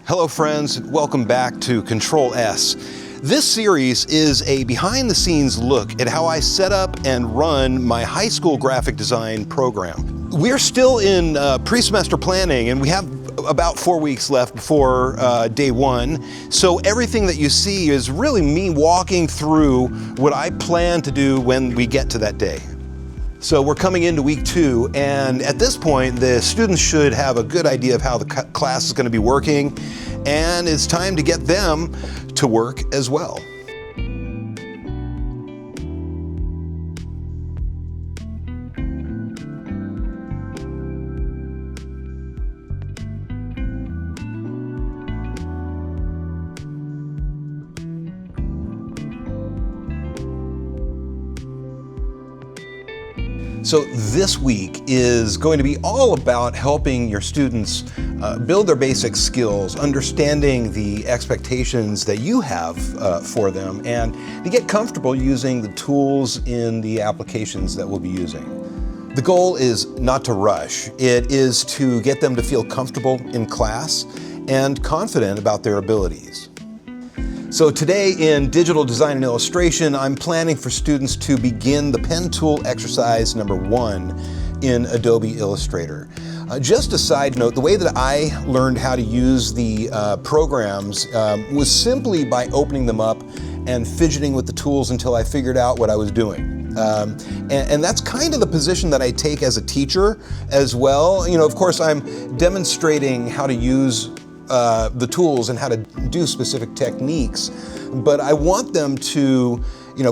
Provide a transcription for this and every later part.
Hello friends, welcome back to CTRL+S. This series is a behind-the-scenes look at how I set up and run my high school graphic design program. We're still in pre-semester planning and we have about 4 weeks left before day one. So everything that you see is really me walking through what I plan to do when we get to that day. So we're coming into week 2, and at this point the students should have a good idea of how the class is going to be working, and it's time to get them to work as well. So this week is going to be all about helping your students build their basic skills, understanding the expectations that you have for them, and to get comfortable using the tools in the applications that we'll be using. The goal is not to rush. It is to get them to feel comfortable in class and confident about their abilities. So today in Digital Design and Illustration, I'm planning for students to begin the pen tool exercise number 1 in Adobe Illustrator. Just a side note, the way that I learned how to use the programs was simply by opening them up and fidgeting with the tools until I figured out what I was doing. And that's kind of the position that I take as a teacher as well. You know, of course, I'm demonstrating how to use the tools and how to do specific techniques, but I want them to,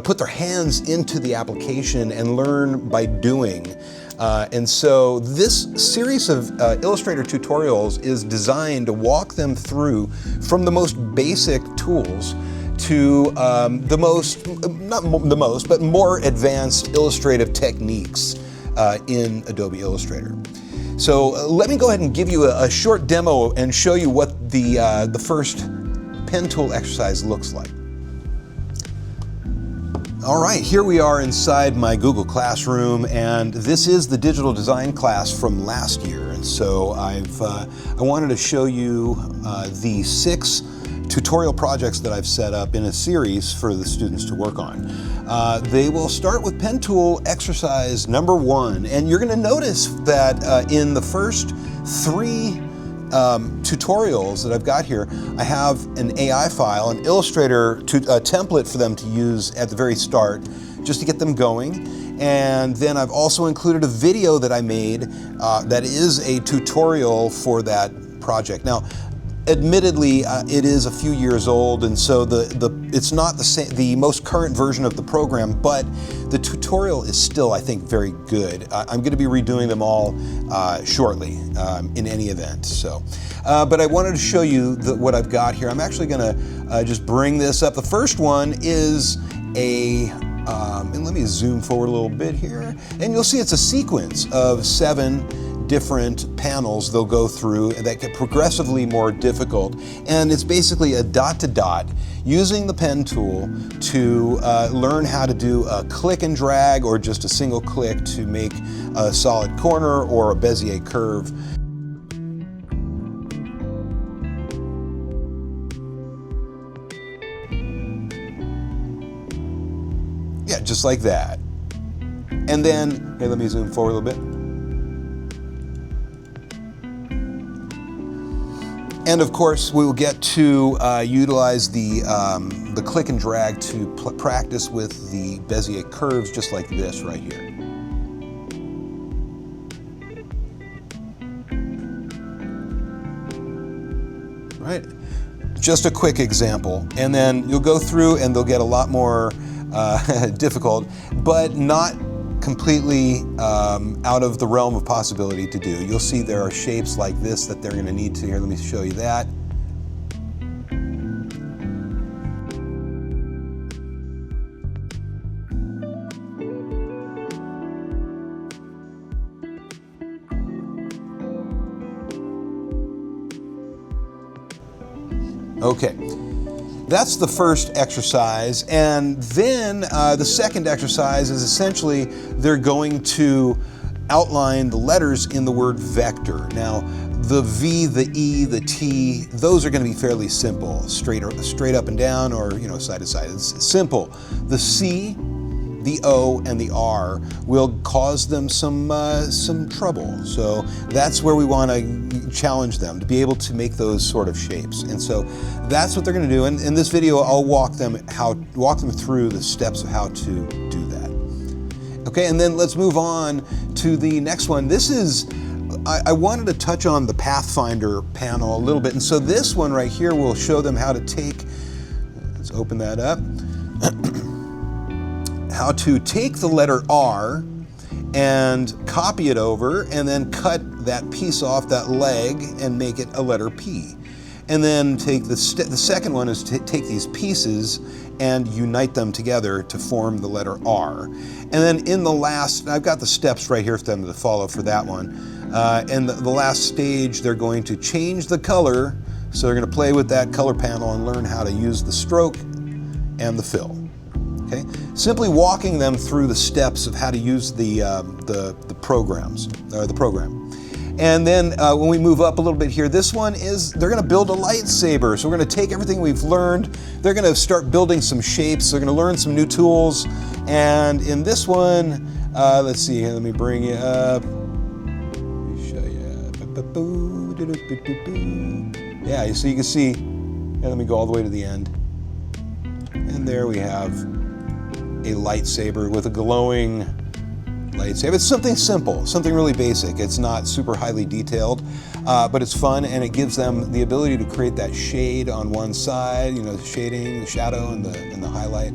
put their hands into the application and learn by doing. And so this series of Illustrator tutorials is designed to walk them through from the most basic tools to the most, not the most, but more advanced illustrative techniques in Adobe Illustrator. So let me go ahead and give you a short demo and show you what the first pen tool exercise looks like. All right, here we are inside my Google Classroom, and this is the digital design class from last year. And so I wanted to show you the 6 tutorial projects that I've set up in a series for the students to work on. They will start with pen tool exercise number 1, and you're going to notice that in the first 3 tutorials that I've got here, I have an AI file, an Illustrator template for them to use at the very start, just to get them going. And then I've also included a video that I made that is a tutorial for that project. Now, admittedly, it is a few years old, and so it's not the most current version of the program, but the tutorial is still, I think, very good. I'm going to be redoing them all shortly in any event. So, but I wanted to show you what I've got here. I'm actually going to just bring this up. The first one is and let me zoom forward a little bit here, and you'll see it's a sequence of 7 different panels they'll go through and that get progressively more difficult. And it's basically a dot-to-dot using the pen tool to learn how to do a click and drag or just a single click to make a solid corner or a Bezier curve. Yeah, just like that. And then, here, let me zoom forward a little bit. And of course, we will get to utilize the click and drag to practice with the Bezier curves, just like this right here. Right? Just a quick example. And then you'll go through and they'll get a lot more difficult, but not completely out of the realm of possibility to do. You'll see there are shapes like this that they're going to need to. Here, let me show you that. Okay. That's the first exercise, and then the second exercise is essentially they're going to outline the letters in the word vector. Now, The V, the E, the T, those are going to be fairly simple, straight up and down, or side to side. It's simple. The C, the O, and the R will cause them some trouble. So that's where we want to challenge them to be able to make those sort of shapes. And so that's what they're going to do. And in this video, I'll walk them through the steps of how to do that. Okay, and then let's move on to the next one. This is, I wanted to touch on the Pathfinder panel a little bit. And so this one right here will show them how to take, let's open that up, how to take the letter R and copy it over and then cut that piece off, that leg, and make it a letter P. And then take the second one is to take these pieces and unite them together to form the letter R. And then in the last, I've got the steps right here for them to follow for that one. And the last stage, they're going to change the color. So they're going to play with that color panel and learn how to use the stroke and the fill. Okay? Simply walking them through the steps of how to use the program. And then when we move up a little bit here, this one is, they're going to build a lightsaber. So we're going to take everything we've learned. They're going to start building some shapes. They're going to learn some new tools. And in this one, let's see here, let me bring you up. Let me show you. Yeah, so you can see, and let me go all the way to the end. And there we have a lightsaber with a glowing lightsaber. It's something simple, something really basic. It's not super highly detailed, but it's fun, and it gives them the ability to create that shade on one side, the shading, the shadow, and the highlight.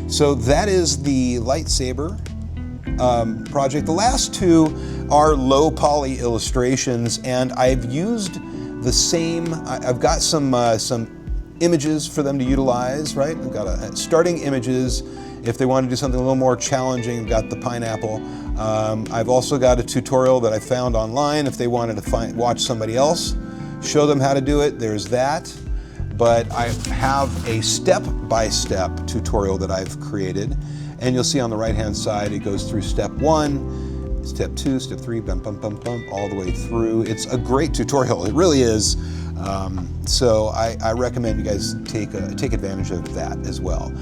So that is the lightsaber project. The last two are low poly illustrations, and I've used the same. I've got some images for them to utilize. Right, I've got starting images. If they want to do something a little more challenging, I've got the pineapple. I've also got a tutorial that I found online. If they wanted to watch somebody else show them how to do it, there's that. But I have a step-by-step tutorial that I've created. And you'll see on the right-hand side, it goes through step 1, step 2, step 3, bum, bum, bum, bum, all the way through. It's a great tutorial. It really is. So I recommend you guys take advantage of that as well.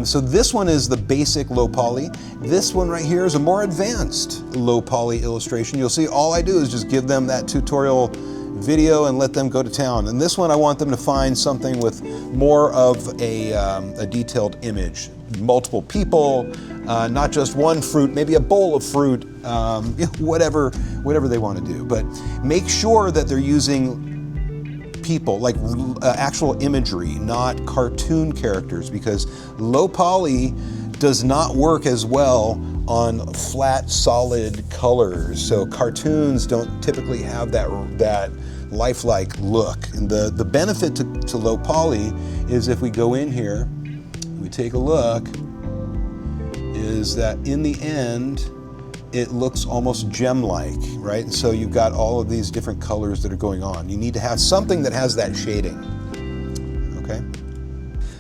So this one is the basic low poly. This one right here is a more advanced low poly illustration. You'll see all I do is just give them that tutorial video and let them go to town. And this one I want them to find something with more of a detailed image. Multiple people, not just one fruit, maybe a bowl of fruit, whatever they want to do. But make sure that they're using people, like actual imagery, not cartoon characters, because low poly does not work as well on flat, solid colors. So cartoons don't typically have that lifelike look. And the benefit to low poly is, if we go in here, we take a look, is that in the end, it looks almost gem-like, right? And so you've got all of these different colors that are going on. You need to have something that has that shading, okay?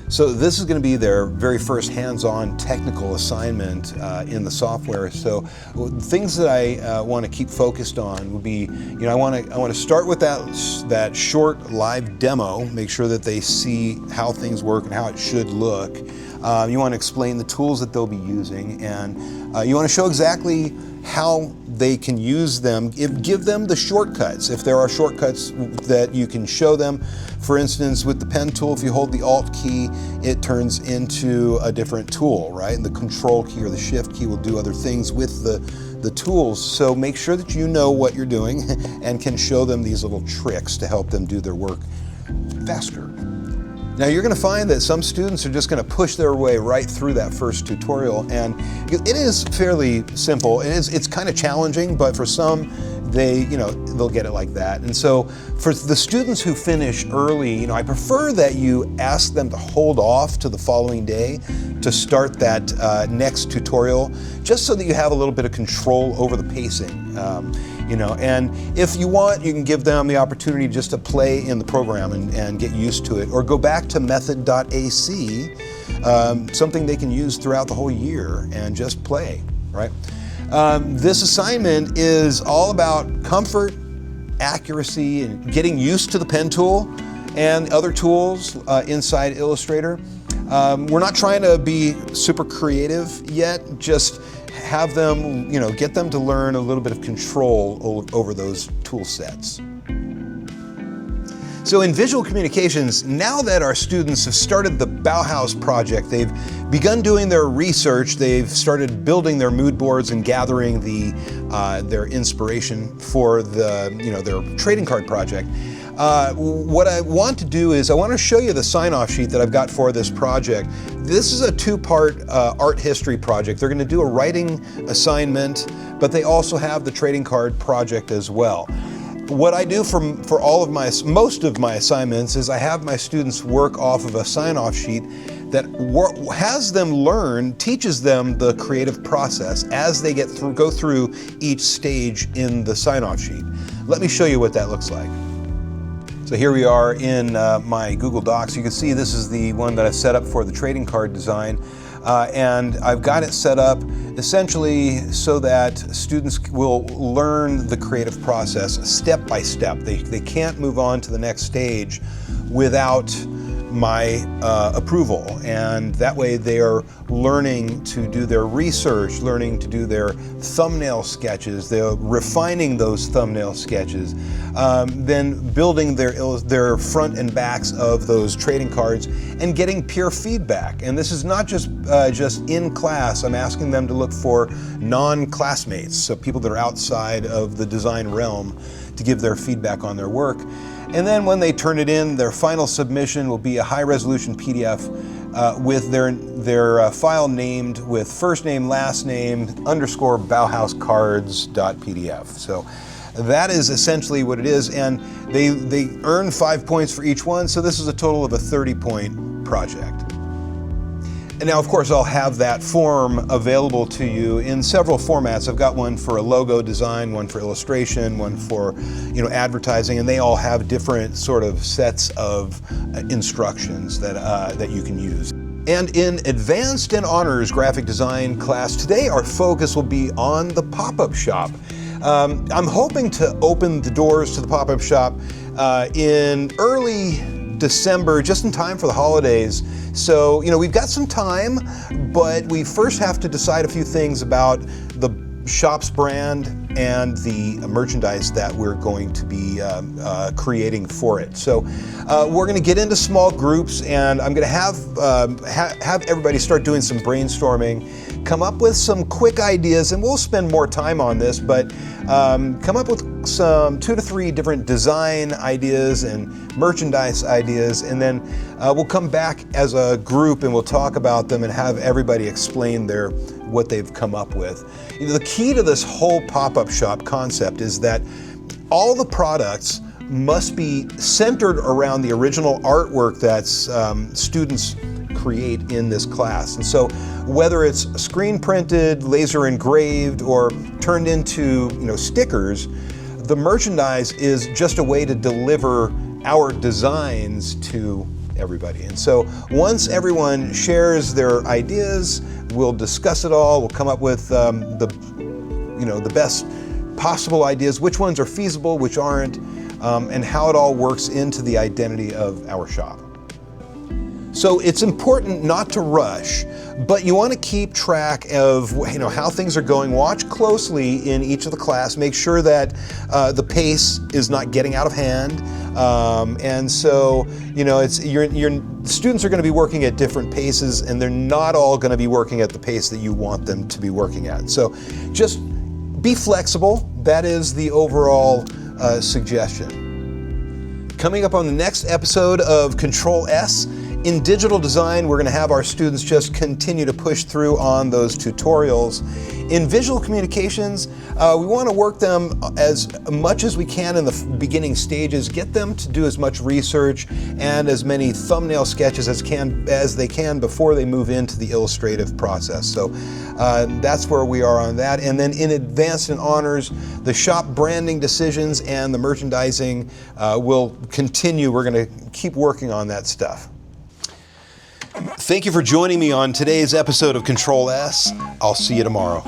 So this is going to be their very first hands-on technical assignment in the software. So things that I want to keep focused on would be, I want to start with that short live demo, make sure that they see how things work and how it should look. You want to explain the tools that they'll be using, and you want to show exactly how they can use them. Give them the shortcuts, if there are shortcuts that you can show them. For instance, with the pen tool, if you hold the Alt key, it turns into a different tool, right? And the Control key or the Shift key will do other things with the tools. So make sure that you know what you're doing and can show them these little tricks to help them do their work faster. Now you're going to find that some students are just going to push their way right through that first tutorial, and it is fairly simple. It's kind of challenging, but for some, they'll get it like that. And so for the students who finish early, I prefer that you ask them to hold off to the following day to start that next tutorial, just so that you have a little bit of control over the pacing. And if you want, you can give them the opportunity just to play in the program and get used to it, or go back to method.ac, something they can use throughout the whole year, and just play, right? This assignment is all about comfort, accuracy, and getting used to the pen tool and other tools inside Illustrator. We're not trying to be super creative yet, just have them, get them to learn a little bit of control over those tool sets. So in visual communications, now that our students have started the Bauhaus project, they've begun doing their research, they've started building their mood boards and gathering their inspiration for their trading card project. What I want to do is I want to show you the sign-off sheet that I've got for this project. This is a two-part art history project. They're going to do a writing assignment, but they also have the trading card project as well. What I do for most of my assignments is I have my students work off of a sign-off sheet that has them teaches them the creative process as they go through each stage in the sign-off sheet. Let me show you what that looks like. So here we are in my Google Docs. You can see this is the one that I set up for the trading card design. And I've got it set up essentially so that students will learn the creative process step by step. They can't move on to the next stage without my approval, and that way they are learning to do their research, learning to do their thumbnail sketches, they're refining those thumbnail sketches, then building their front and backs of those trading cards and getting peer feedback. And this is not just in class. I'm asking them to look for non-classmates, so people that are outside of the design realm, to give their feedback on their work. And then when they turn it in, their final submission will be a high-resolution PDF with their file named with first name, last name, _ Bauhauscards.pdf. So that is essentially what it is, and they earn 5 points for each one, so this is a total of a 30-point project. And now, of course, I'll have that form available to you in several formats. I've got one for a logo design, one for illustration, one for advertising, and they all have different sort of sets of instructions that you can use. And in Advanced and Honors Graphic Design class, today our focus will be on the pop-up shop. I'm hoping to open the doors to the pop-up shop in early December, just in time for the holidays. So, we've got some time, but we first have to decide a few things about the shop's brand and the merchandise that we're going to be creating for it. So we're going to get into small groups, and I'm going to have everybody start doing some brainstorming, come up with some quick ideas, and we'll spend more time on this, but come up with some 2 to 3 different design ideas and merchandise ideas, and then we'll come back as a group and we'll talk about them and have everybody explain what they've come up with. The key to this whole pop-up shop concept is that all the products must be centered around the original artwork that students create in this class. And so whether it's screen printed, laser engraved, or turned into stickers, the merchandise is just a way to deliver our designs to everybody. And so once everyone shares their ideas, we'll discuss it all, we'll come up with the best possible ideas, which ones are feasible, which aren't, and how it all works into the identity of our shop. So it's important not to rush, but you want to keep track of how things are going. Watch closely in each of the class. Make sure that the pace is not getting out of hand. And so your students are going to be working at different paces, and they're not all going to be working at the pace that you want them to be working at. So just be flexible. That is the overall suggestion. Coming up on the next episode of Control+S, in digital design, we're going to have our students just continue to push through on those tutorials. In visual communications, we want to work them as much as we can in the beginning stages, get them to do as much research and as many thumbnail sketches as they can before they move into the illustrative process. So that's where we are on that. And then in Advanced and Honors, the shop branding decisions and the merchandising will continue. We're going to keep working on that stuff. Thank you for joining me on today's episode of Control+S. I'll see you tomorrow.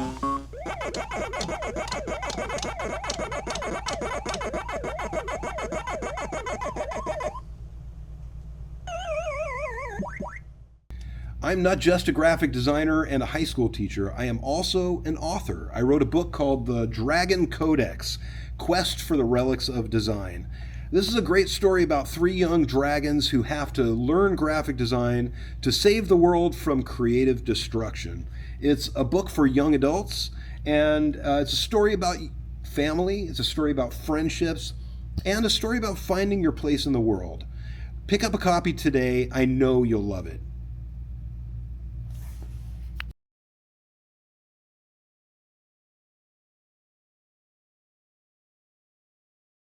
I'm not just a graphic designer and a high school teacher, I am also an author. I wrote a book called The Dragon Codex, Quest for the Relics of Design. This is a great story about 3 young dragons who have to learn graphic design to save the world from creative destruction. It's a book for young adults, and it's a story about family, it's a story about friendships, and a story about finding your place in the world. Pick up a copy today. I know you'll love it.